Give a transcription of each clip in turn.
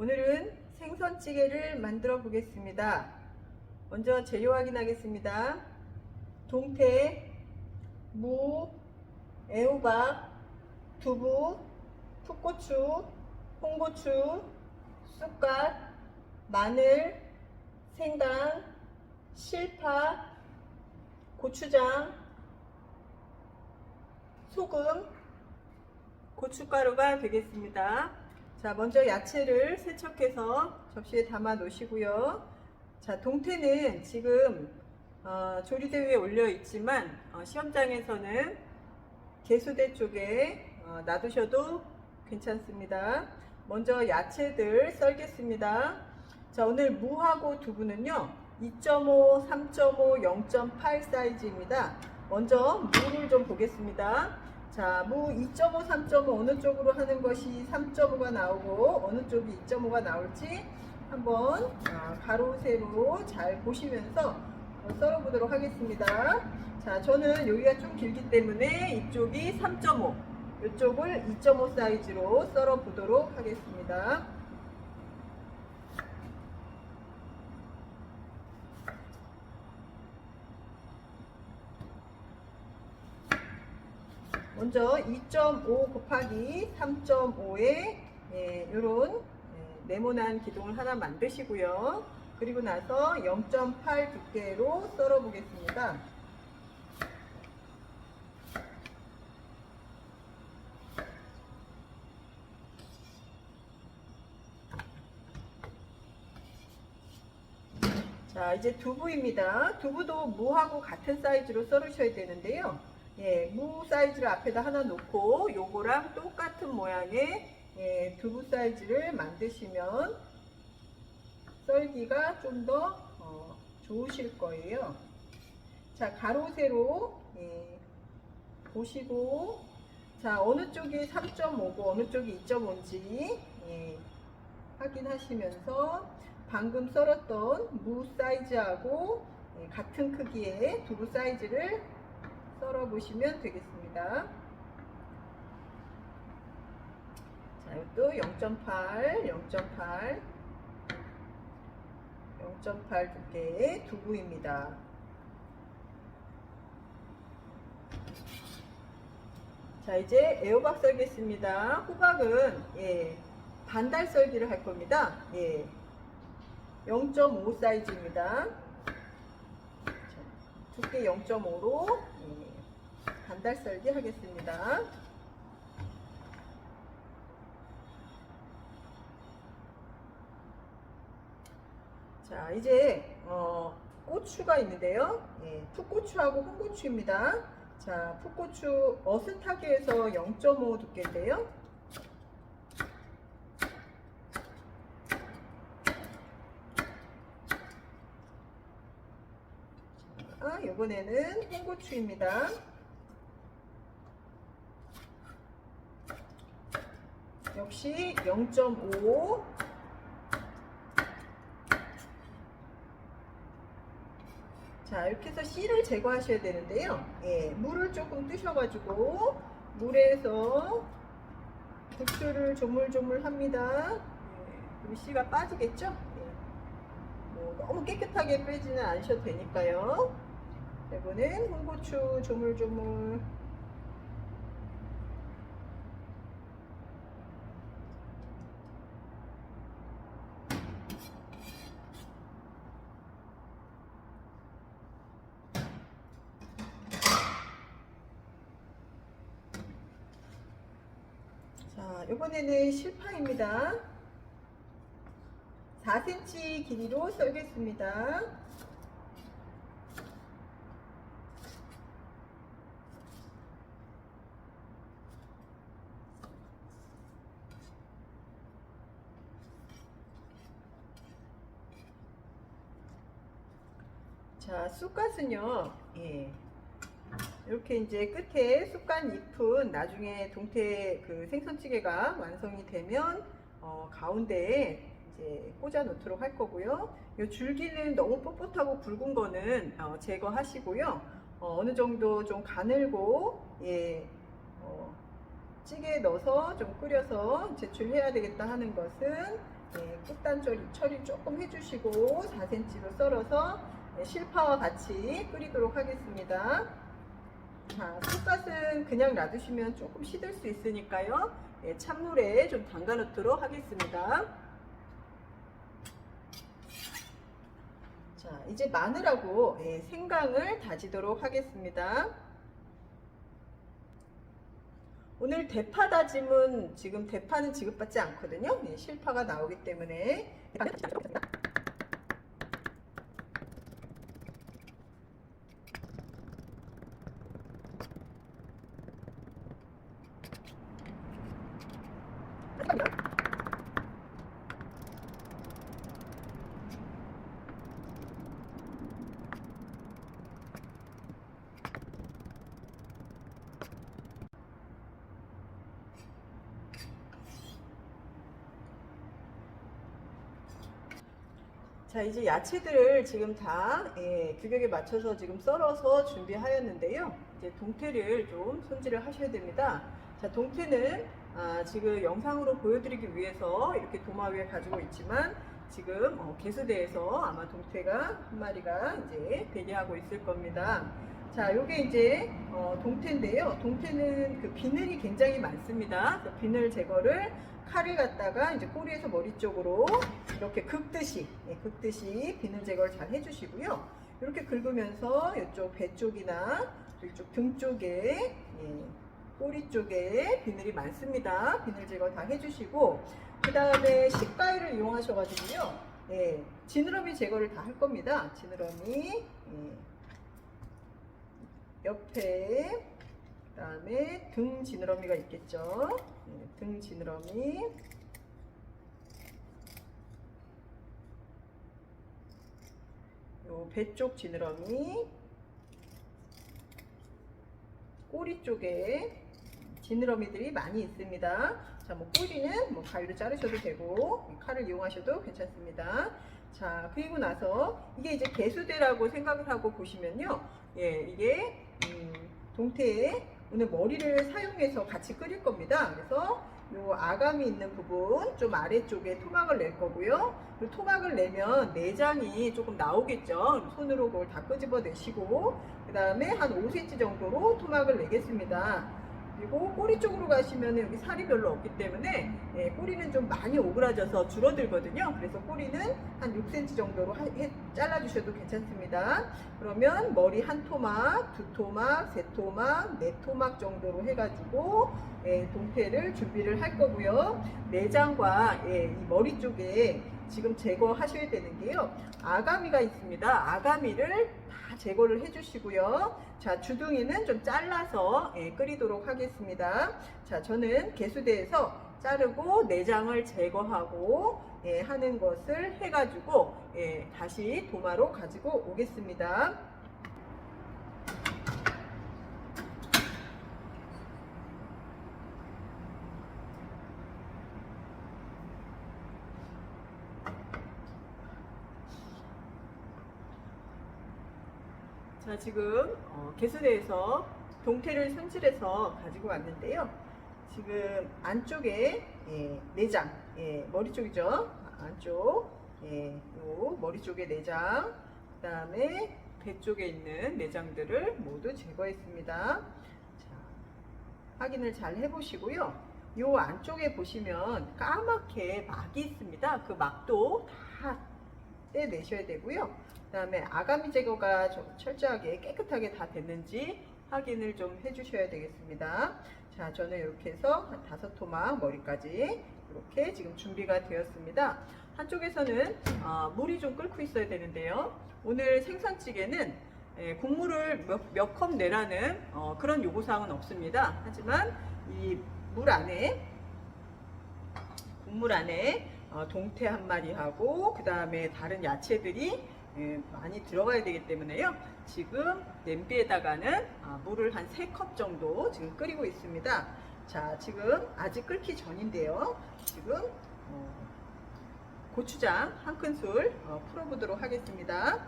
오늘은 생선찌개를 만들어 보겠습니다. 먼저 재료 확인하겠습니다. 동태, 무, 애호박, 두부, 풋고추, 홍고추, 쑥갓, 마늘, 생강, 실파, 고추장, 소금, 고춧가루가 되겠습니다. 자, 먼저 야채를 세척해서 접시에 담아 놓으시고요. 자, 동태는 지금 조리대 위에 올려 있지만 시험장에서는 개수대 쪽에 놔두셔도 괜찮습니다. 먼저 야채들 썰겠습니다. 자, 오늘 무하고 두부는요 2.5, 3.5, 0.8 사이즈입니다. 먼저 무를 좀 보겠습니다. 자, 무 2.5, 3.5 어느 쪽으로 하는 것이 3.5가 나오고 어느 쪽이 2.5가 나올지 한번 가로 세로 잘 보시면서 썰어 보도록 하겠습니다. 자, 저는 여기가 좀 길기 때문에 이쪽이 3.5, 이쪽을 2.5 사이즈로 썰어 보도록 하겠습니다. 먼저 2.5 곱하기 3.5에 이런 네모난 기둥을 하나 만드시고요. 그리고 나서 0.8 두께로 썰어 보겠습니다. 자, 이제 두부입니다. 두부도 무하고 같은 사이즈로 썰으셔야 되는데요. 무 사이즈를 앞에다 하나 놓고 요거랑 똑같은 모양의 두부 사이즈를 만드시면 썰기가 좀 더 좋으실 거예요. 자, 가로 세로 보시고, 자, 어느 쪽이 3.5고 어느 쪽이 2.5인지 확인하시면서 방금 썰었던 무 사이즈하고 같은 크기의 두부 사이즈를 썰어 보시면 되겠습니다. 자, 이것도 0.8 두께의 두부입니다. 자, 이제 애호박 썰겠습니다. 호박은 반달 썰기를 할 겁니다. 0.5 사이즈입니다. 두께 0.5로 반달 썰기 하겠습니다. 자, 이제 고추가 있는데요. 풋고추하고 홍고추입니다. 자, 풋고추 어슷하게 해서 0.5 두께인데요. 이번에는 홍고추입니다. 역시 0.5. 자, 이렇게 해서 씨를 제거하셔야 되는데요. 물을 조금 뜨셔가지고 물에서 국수를 조물조물 합니다. 그리고 씨가 빠지겠죠? 너무 깨끗하게 빼지는 않으셔도 되니까요. 이번엔 홍고추 조물조물. 자, 이번에는 실파입니다. 4cm 길이로 썰겠습니다. 자, 쑥갓은요, 이렇게 이제 끝에 쑥갓 잎은 나중에 동태 그 생선찌개가 완성이 되면 가운데에 이제 꽂아 놓도록 할 거고요. 이 줄기는 너무 뻣뻣하고 굵은 거는 제거하시고요. 어느 정도 좀 가늘고 찌개에 넣어서 좀 끓여서 제출해야 되겠다 하는 것은 끝단 처리 조금 해주시고 4cm로 썰어서 실파와 같이 끓이도록 하겠습니다. 자, 쑥갓은 그냥 놔두시면 조금 시들 수 있으니까요. 찬물에 좀 담가 놓도록 하겠습니다. 자, 이제 마늘하고 생강을 다지도록 하겠습니다. 오늘 대파 다짐은 지금 대파는 지급받지 않거든요. 실파가 나오기 때문에. 자, 이제 야채들을 지금 다 규격에 맞춰서 지금 썰어서 준비하였는데요. 이제 동태를 좀 손질을 하셔야 됩니다. 자, 동태는 지금 영상으로 보여드리기 위해서 이렇게 도마 위에 가지고 있지만 지금 개수대에서 아마 동태가 한 마리가 이제 대기하고 있을 겁니다. 자, 요게 이제 동태인데요. 동태는 그 비늘이 굉장히 많습니다. 그래서 비늘 제거를 칼을 갖다가 이제 꼬리에서 머리 쪽으로 이렇게 긁듯이 비늘 제거를 잘 해주시고요. 이렇게 긁으면서 이쪽 배 쪽이나 이쪽 등 쪽에 꼬리 쪽에 비늘이 많습니다. 비늘 제거 다 해주시고 그 다음에 식가위를 이용하셔가지고요. 지느러미 제거를 다 할 겁니다. 지느러미 옆에 그 다음에 등 지느러미가 있겠죠. 등 지느러미, 요 배 쪽 지느러미, 꼬리 쪽에 지느러미들이 많이 있습니다. 자, 뭐 꼬리는 뭐 가위로 자르셔도 되고 칼을 이용하셔도 괜찮습니다. 자, 그리고 나서 이게 이제 개수대라고 생각을 하고 보시면요. 이게 동태에 오늘 머리를 사용해서 같이 끓일 겁니다. 그래서 요 아감이 있는 부분 좀 아래쪽에 토막을 낼 거고요. 그 토막을 내면 내장이 조금 나오겠죠. 손으로 그걸 다 끄집어 내시고 그 다음에 한 5cm 정도로 토막을 내겠습니다. 그리고 꼬리 쪽으로 가시면 여기 살이 별로 없기 때문에 꼬리는 좀 많이 오그라져서 줄어들거든요. 그래서 꼬리는 한 6cm 정도로 잘라주셔도 괜찮습니다. 그러면 머리 한 토막, 두 토막, 세 토막, 네 토막 정도로 해가지고 동태를 준비를 할 거고요. 내장과 이 머리 쪽에 지금 제거하셔야 되는 게요. 아가미가 있습니다. 아가미를 다 제거를 해주시고요. 자, 주둥이는 좀 잘라서 끓이도록 하겠습니다. 자, 저는 개수대에서 자르고 내장을 제거하고 하는 것을 해가지고 다시 도마로 가지고 오겠습니다. 자, 지금 개수대에서 동태를 손질해서 가지고 왔는데요. 지금 안쪽에 내장, 머리 쪽이죠. 안쪽, 요 머리 쪽에 내장, 그 다음에 배 쪽에 있는 내장들을 모두 제거했습니다. 자, 확인을 잘 해보시고요. 요 안쪽에 보시면 까맣게 막이 있습니다. 그 막도 다 떼내셔야 되고요. 그 다음에 아가미 제거가 좀 철저하게 깨끗하게 다 됐는지 확인을 좀 해주셔야 되겠습니다. 자, 저는 이렇게 해서 한 5토막 머리까지 이렇게 지금 준비가 되었습니다. 한쪽에서는 물이 좀 끓고 있어야 되는데요. 오늘 생선찌개는 국물을 몇 컵 내라는 그런 요구사항은 없습니다. 하지만 이 물 안에 국물 안에 동태 한 마리하고 그 다음에 다른 야채들이 많이 들어가야 되기 때문에요. 지금 냄비에다가는 물을 한 3컵 정도 지금 끓이고 있습니다. 자, 지금 아직 끓기 전인데요. 지금 고추장 한 큰술 풀어보도록 하겠습니다.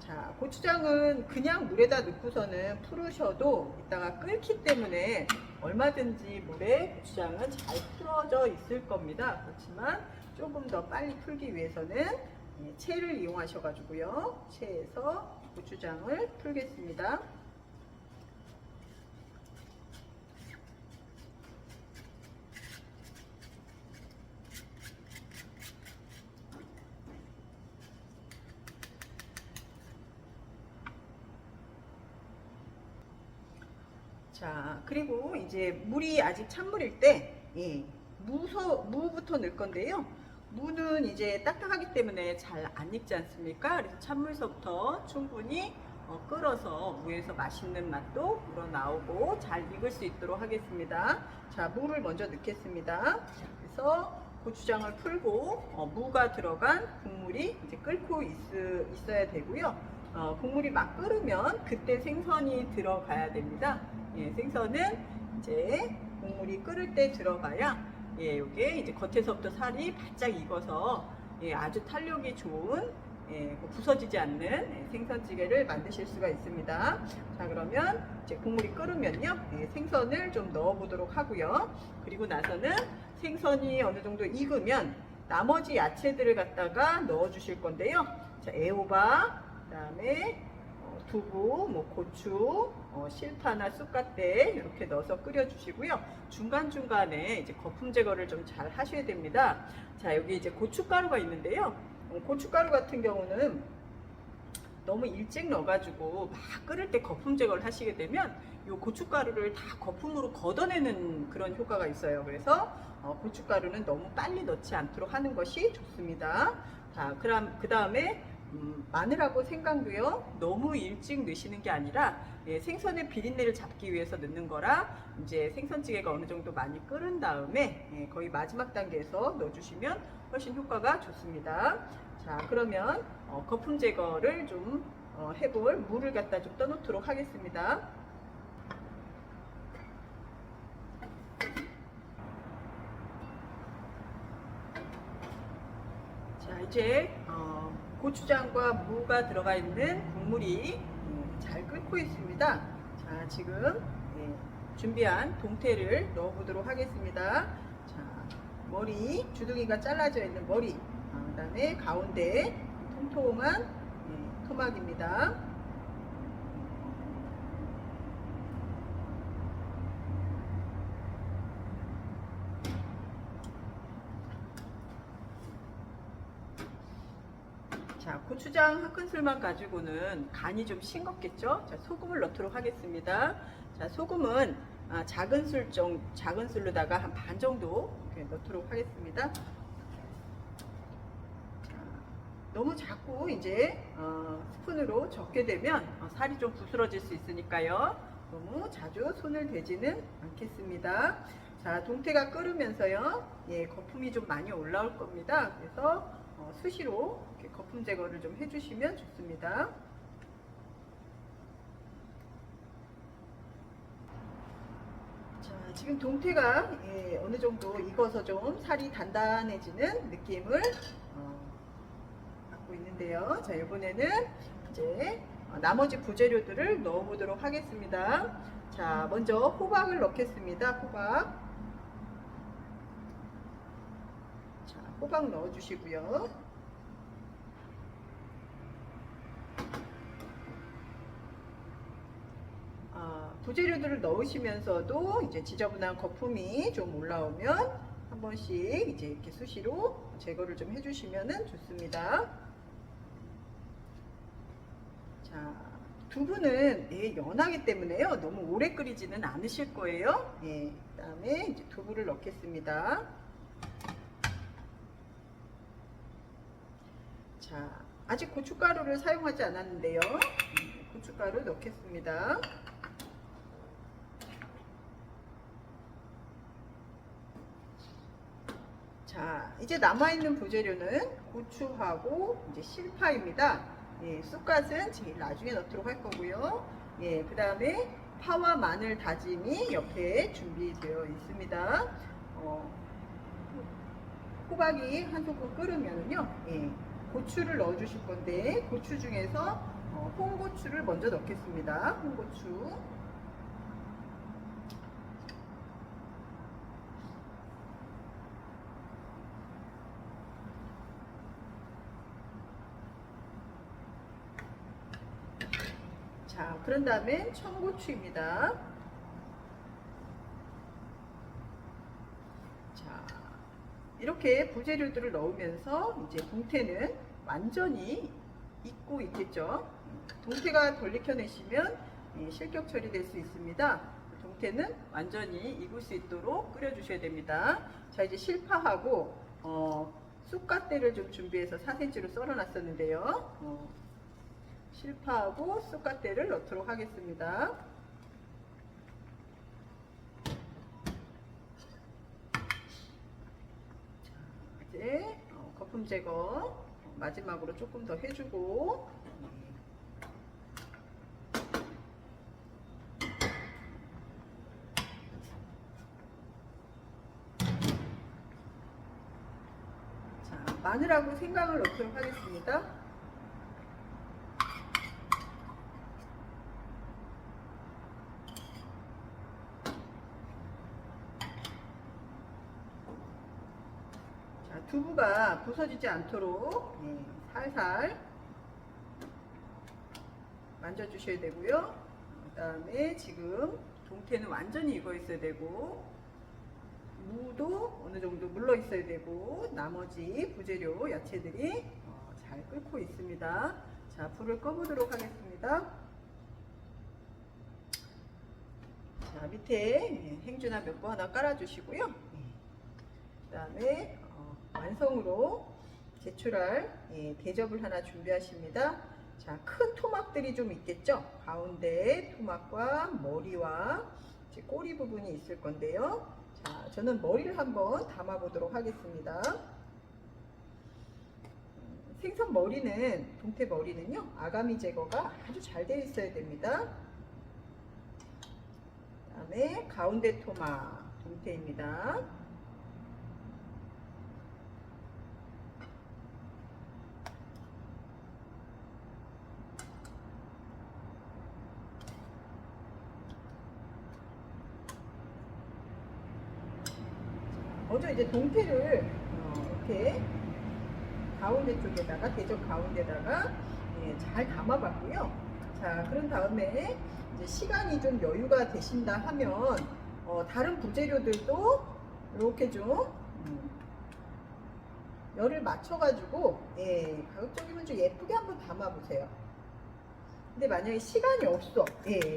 자, 고추장은 그냥 물에다 넣고서는 풀으셔도 이따가 끓기 때문에 얼마든지 물에 고추장은 잘 풀어져 있을 겁니다. 그렇지만 조금 더 빨리 풀기 위해서는 채를 이용하셔가지고요. 채에서 고추장을 풀겠습니다. 자, 그리고 이제 물이 아직 찬물일 때, 무부터 넣을 건데요. 무는 이제 딱딱하기 때문에 잘 안 익지 않습니까? 그래서 찬물서부터 충분히 끓어서 무에서 맛있는 맛도 우러나오고 잘 익을 수 있도록 하겠습니다. 자, 무를 먼저 넣겠습니다. 그래서 고추장을 풀고 무가 들어간 국물이 이제 끓고 있어야 되고요. 국물이 막 끓으면 그때 생선이 들어가야 됩니다. 생선은 이제 국물이 끓을 때 들어가야 요게 이제 겉에서부터 살이 바짝 익어서 아주 탄력이 좋은 부서지지 않는 생선찌개를 만드실 수가 있습니다. 자, 그러면 이제 국물이 끓으면요, 생선을 좀 넣어 보도록 하고요. 그리고 나서는 생선이 어느 정도 익으면 나머지 야채들을 갖다가 넣어 주실 건데요. 자, 애호박, 그다음에 두부, 고추, 실파나 쑥갓대 이렇게 넣어서 끓여 주시고요. 중간중간에 이제 거품 제거를 좀 잘 하셔야 됩니다. 자, 여기 이제 고춧가루가 있는데요. 고춧가루 같은 경우는 너무 일찍 넣어가지고 막 끓을 때 거품 제거를 하시게 되면 이 고춧가루를 다 거품으로 걷어내는 그런 효과가 있어요. 그래서 고춧가루는 너무 빨리 넣지 않도록 하는 것이 좋습니다. 자, 그럼 그 다음에 마늘하고 생강도요, 너무 일찍 넣으시는 게 아니라 생선의 비린내를 잡기 위해서 넣는 거라 이제 생선찌개가 어느 정도 많이 끓은 다음에 거의 마지막 단계에서 넣어주시면 훨씬 효과가 좋습니다. 자, 그러면 거품 제거를 좀 해볼 물을 갖다 좀 떠놓도록 하겠습니다. 자, 이제 고추장과 무가 들어가 있는 국물이 잘 끓고 있습니다. 자, 지금 준비한 동태를 넣어 보도록 하겠습니다. 자, 머리, 주둥이가 잘라져 있는 머리, 그 다음에 가운데 통통한 토막입니다. 자, 고추장 한 큰술만 가지고는 간이 좀 싱겁겠죠? 자, 소금을 넣도록 하겠습니다. 자, 소금은 작은 술로다가 한 반 정도 이렇게 넣도록 하겠습니다. 자, 너무 작고 이제 스푼으로 적게 되면 살이 좀 부스러질 수 있으니까요. 너무 자주 손을 대지는 않겠습니다. 자, 동태가 끓으면서요, 거품이 좀 많이 올라올 겁니다. 그래서 수시로 이렇게 거품 제거를 좀 해주시면 좋습니다. 자, 지금 동태가 어느 정도 익어서 좀 살이 단단해지는 느낌을 갖고 있는데요. 자, 이번에는 이제 나머지 부재료들을 넣어 보도록 하겠습니다. 자, 먼저 호박을 넣겠습니다. 호박. 자, 호박 넣어 주시고요. 부재료들을 넣으시면서도 이제 지저분한 거품이 좀 올라오면 한 번씩 이제 이렇게 수시로 제거를 좀 해주시면 좋습니다. 자, 두부는 연하기 때문에요, 너무 오래 끓이지는 않으실 거예요. 그다음에 이제 두부를 넣겠습니다. 자, 아직 고춧가루를 사용하지 않았는데요, 고춧가루 넣겠습니다. 자, 이제 남아있는 부재료는 고추하고 이제 실파입니다. 쑥갓은 제일 나중에 넣도록 할 거고요. 그 다음에 파와 마늘 다짐이 옆에 준비되어 있습니다. 호박이 한 소끔 끓으면요, 고추를 넣어 주실 건데, 고추 중에서 홍고추를 먼저 넣겠습니다. 홍고추. 자, 그런 다음에 청고추입니다. 자, 이렇게 부재료들을 넣으면서 이제 동태는 완전히 익고 있겠죠. 동태가 덜 익혀내시면 실격 처리될 수 있습니다. 동태는 완전히 익을 수 있도록 끓여주셔야 됩니다. 자, 이제 실파하고 쑥갓대를 좀 준비해서 4cm로 썰어 놨었는데요. 실파하고 쑥갓대를 넣도록 하겠습니다. 자, 이제 거품 제거 마지막으로 조금 더 해주고, 자, 마늘하고 생강을 넣도록 하겠습니다. 두부가 부서지지 않도록 살살 만져주셔야 되고요. 그 다음에 지금 동태는 완전히 익어 있어야 되고, 무도 어느 정도 물러 있어야 되고, 나머지 부재료 야채들이 잘 끓고 있습니다. 자, 불을 꺼보도록 하겠습니다. 자, 밑에 행주나 몇 번 하나 깔아주시고요. 그 다음에 완성으로 제출할 대접을 하나 준비하십니다. 자, 큰 토막들이 좀 있겠죠? 가운데 토막과 머리와 이제 꼬리 부분이 있을 건데요. 자, 저는 머리를 한번 담아 보도록 하겠습니다. 생선 머리는, 동태 머리는요, 아가미 제거가 아주 잘 되어 있어야 됩니다. 그 다음에 가운데 토막, 동태입니다. 먼저 이제 동태를 이렇게 가운데 쪽에다가, 대접 가운데다가 잘 담아봤고요. 자, 그런 다음에 이제 시간이 좀 여유가 되신다 하면 다른 부재료들도 이렇게 좀 열을 맞춰가지고 가급적이면 좀 예쁘게 한번 담아보세요. 근데 만약에 시간이 없어,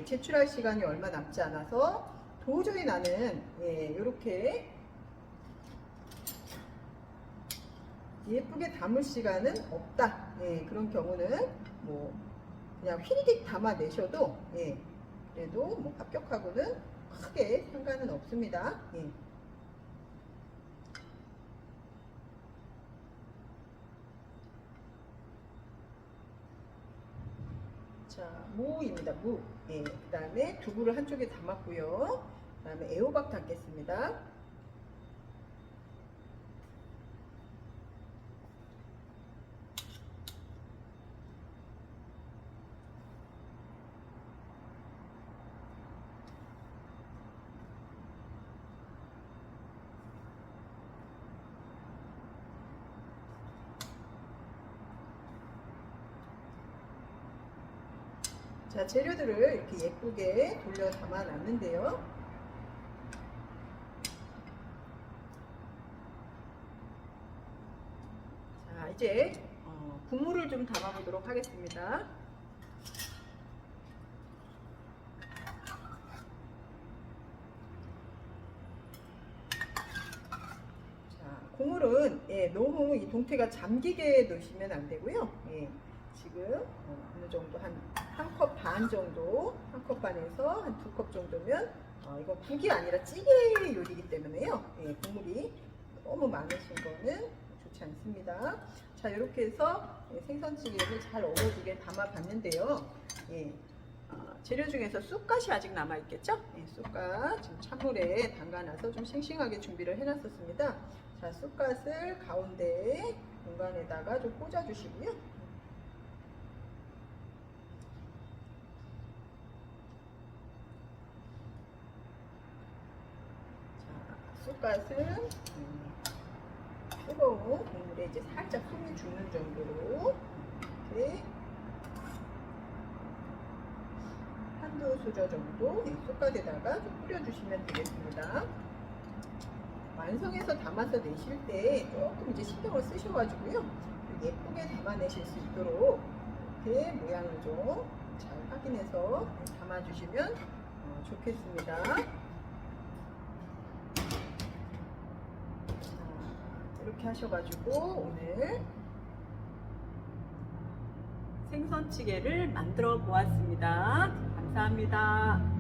제출할 시간이 얼마 남지 않아서 도저히 나는 이렇게 예쁘게 담을 시간은 없다. 그런 경우는 뭐 그냥 휘리릭 담아내셔도 그래도 뭐 합격하고는 크게 상관은 없습니다. 자, 무입니다. 무. 그 다음에 두부를 한쪽에 담았고요. 그 다음에 애호박 담겠습니다. 자, 재료들을 이렇게 예쁘게 돌려 담아 놨는데요. 자, 이제 국물을 좀 담아 보도록 하겠습니다. 자, 국물은 너무 이 동태가 잠기게 넣으시면 안 되고요. 지금 어느 정도 한 컵 반 정도, 한 컵 반에서 한 2컵 정도면 이거 국이 아니라 찌개 요리이기 때문에요. 국물이 너무 많으신 거는 좋지 않습니다. 자, 이렇게 해서 생선찌개를 잘 어우러지게 담아 봤는데요. 재료 중에서 쑥갓이 아직 남아 있겠죠? 쑥갓 지금 찬물에 담가놔서 좀 싱싱하게 준비를 해놨었습니다. 자, 쑥갓을 가운데 공간에다가 좀 꽂아 주시고요. 쑥갓은 뜨거운 국물에 이제 살짝 숨이 죽는 정도로 이렇게 한두 수저 정도 이 쑥갓에다가 좀 뿌려주시면 되겠습니다. 완성해서 담아서 내실 때 조금 이제 신경을 쓰셔가지고요, 예쁘게 담아내실 수 있도록 이렇게 모양을 좀 잘 확인해서 담아주시면 좋겠습니다. 이렇게 하셔가지고 오늘 생선찌개를 만들어 보았습니다. 감사합니다.